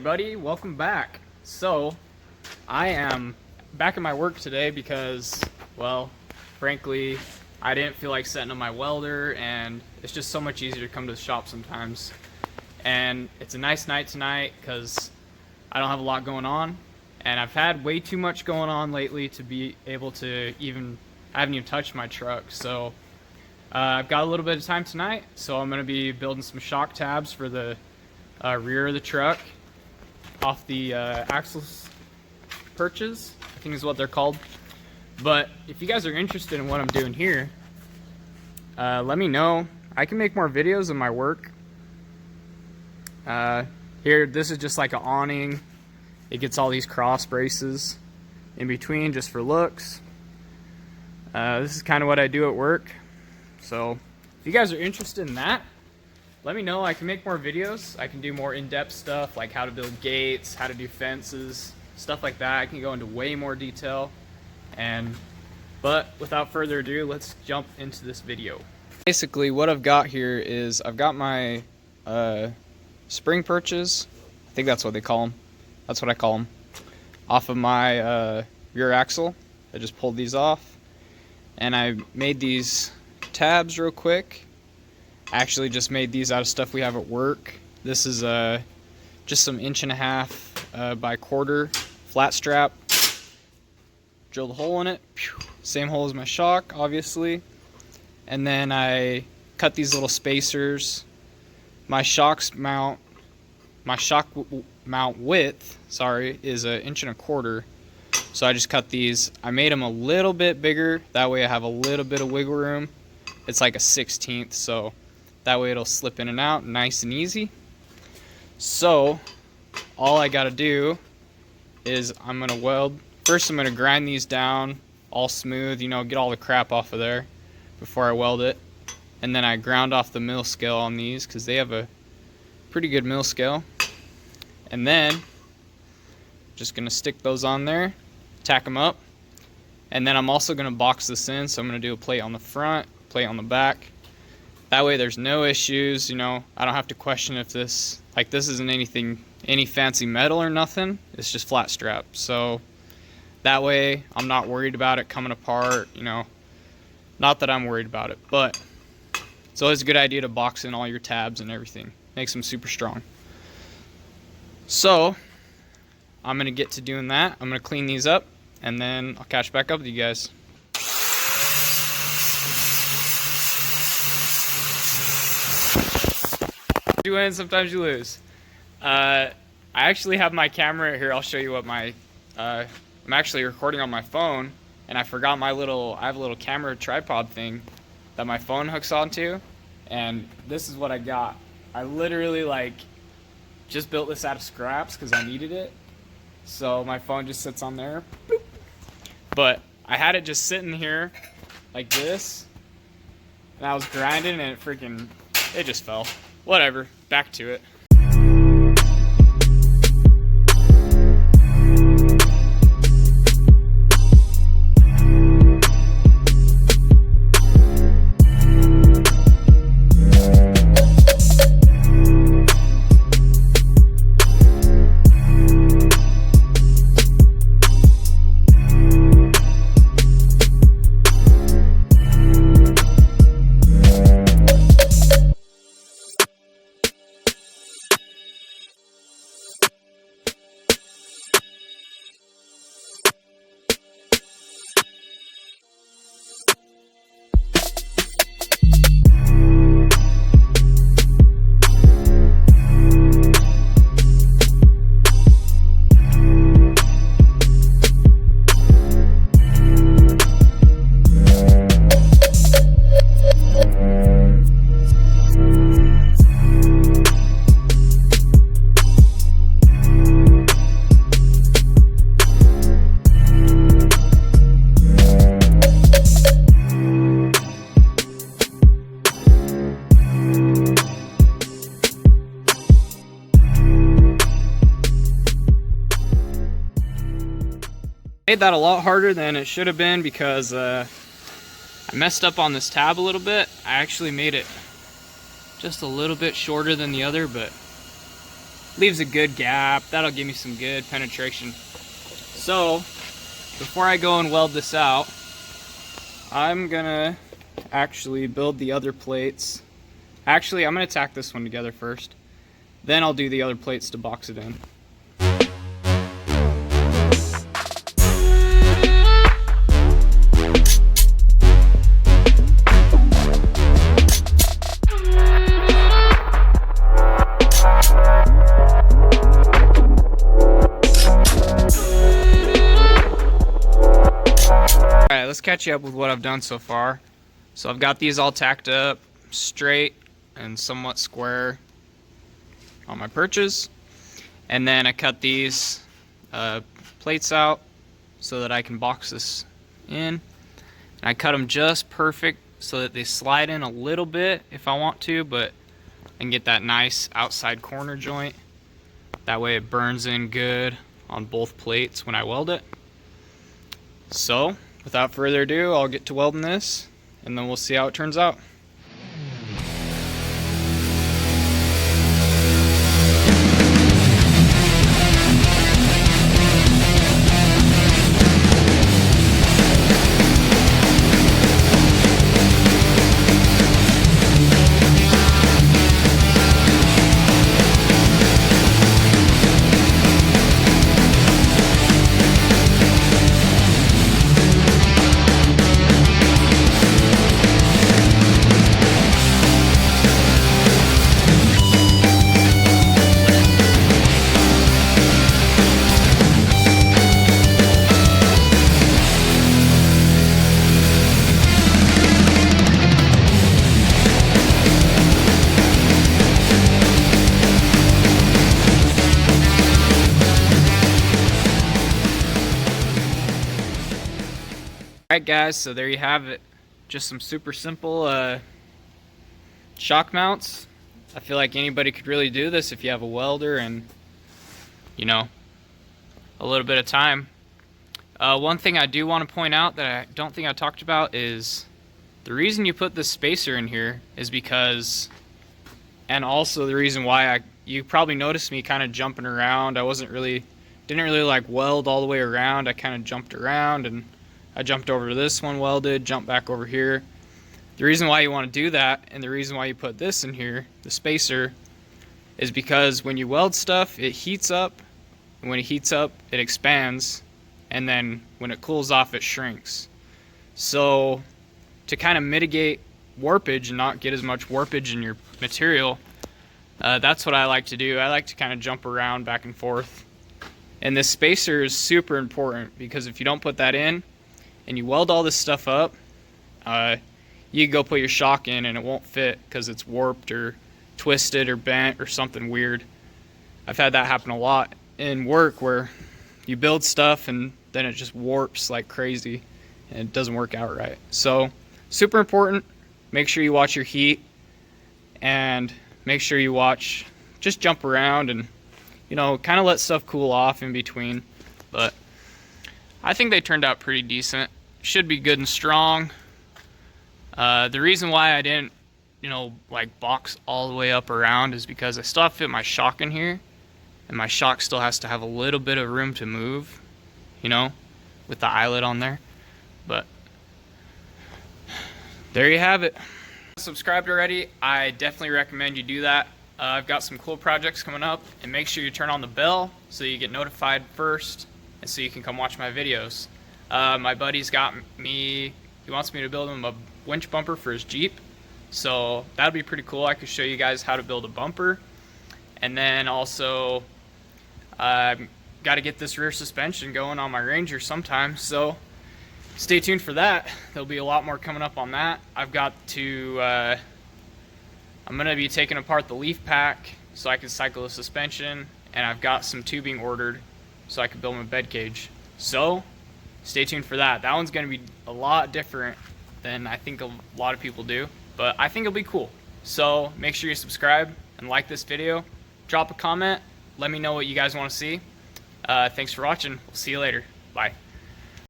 everybody, welcome back. So I am back at my work today because, well, frankly, I didn't feel like setting up my welder, and it's just so much easier to come to the shop sometimes. And it's a nice night tonight because I don't have a lot going on, and I've had way too much going on lately to be able to I haven't even touched my truck. So I've got a little bit of time tonight, so I'm going to be building some shock tabs for the rear of the truck off the axle perches, I think is what they're called. But if you guys are interested in what I'm doing here, let me know. I can make more videos of my work. Here, this is just like an awning. It gets all these cross braces in between just for looks. This is kind of what I do at work. So if you guys are interested in that, let me know. I can make more videos. I can do more in-depth stuff like how to build gates, how to do fences, stuff like that. I can go into way more detail. But without further ado, let's jump into this video. Basically, what I've got here is I've got my spring perches. I think that's what they call them. That's what I call them. Off of my rear axle. I just pulled these off, and I made these tabs real quick. I actually just made these out of stuff we have at work. This is just some 1.5" by 1/4 flat strap. Drilled a hole in it. Same hole as my shock, obviously. And then I cut these little spacers. My shock mount width, is 1.25 inches. So I just cut these. I made them a little bit bigger. That way I have a little bit of wiggle room. It's like a 1/16, so that way it'll slip in and out nice and easy. So all I gotta do is I'm gonna weld. First I'm gonna grind these down all smooth, get all the crap off of there before I weld it. And then I ground off the mill scale on these because they have a pretty good mill scale. And then just gonna stick those on there, tack them up. And then I'm also gonna box this in, so I'm gonna do a plate on the front, plate on the back. That way there's no issues, I don't have to question if this isn't any fancy metal or nothing. It's just flat strap. So that way I'm not worried about it coming apart, Not that I'm worried about it, but it's always a good idea to box in all your tabs and everything. Makes them super strong. So I'm gonna get to doing that. I'm gonna clean these up, and then I'll catch back up with you guys. You win, sometimes you lose. I actually have my camera here. I'll show you what I'm actually recording on my phone, and I forgot I have a little camera tripod thing that my phone hooks onto, and this is what I got. I literally just built this out of scraps because I needed it. So my phone just sits on there. Boop. But I had it just sitting here like this, and I was grinding, and it just fell. Whatever, back to it. Made that a lot harder than it should have been because I messed up on this tab a little bit. I actually made it just a little bit shorter than the other, but leaves a good gap. That'll give me some good penetration. So before I go and weld this out, I'm gonna actually build the other plates. Actually, I'm gonna tack this one together first. Then I'll do the other plates to box it in. Alright, let's catch you up with what I've done so far. So I've got these all tacked up straight and somewhat square on my perches, and then I cut these plates out so that I can box this in, and I cut them just perfect so that they slide in a little bit if I want to, but I can get that nice outside corner joint. That way it burns in good on both plates when I weld it. So without further ado, I'll get to welding this and then we'll see how it turns out. Alright guys, so there you have it. Just some super simple shock mounts. I feel like anybody could really do this if you have a welder and, you know, a little bit of time. One thing I do want to point out that I don't think I talked about is the reason you put this spacer in here is because, and also the reason why you probably noticed me kind of jumping around. I didn't really like weld all the way around. I kind of jumped around, and I jumped over to this one, welded, jumped back over here. The reason why you want to do that, and the reason why you put this in here, the spacer, is because when you weld stuff, it heats up, and when it heats up, it expands, and then when it cools off, it shrinks. So to kind of mitigate warpage and not get as much warpage in your material, that's what I like to do. I like to kind of jump around back and forth. And this spacer is super important because if you don't put that in, and you weld all this stuff up, you go put your shock in and it won't fit because it's warped or twisted or bent or something weird. I've had that happen a lot in work where you build stuff and then it just warps like crazy and it doesn't work out right. So super important. Make sure you watch your heat and make sure you just jump around and, you know, kind of let stuff cool off in between. But I think they turned out pretty decent. Should be good and strong. The reason why I didn't, you know, like box all the way up around is because I still have to fit my shock in here, and my shock still has to have a little bit of room to move, you know, with the eyelet on there. But there you have it. Subscribed already? I definitely recommend you do that. I've got some cool projects coming up, and make sure you turn on the bell so you get notified first and so you can come watch my videos. My buddy's got me, he wants me to build him a winch bumper for his Jeep, so that'd be pretty cool. I could show you guys how to build a bumper. And then also got to get this rear suspension going on my Ranger sometime, so stay tuned for that. There'll be a lot more coming up on that. I've got to I'm gonna be taking apart the leaf pack so I can cycle the suspension, and I've got some tubing ordered so I can build my bed cage. So stay tuned for that. That one's gonna be a lot different than I think a lot of people do, but I think it'll be cool. So make sure you subscribe and like this video. Drop a comment. Let me know what you guys want to see. Thanks for watching. We'll see you later. Bye.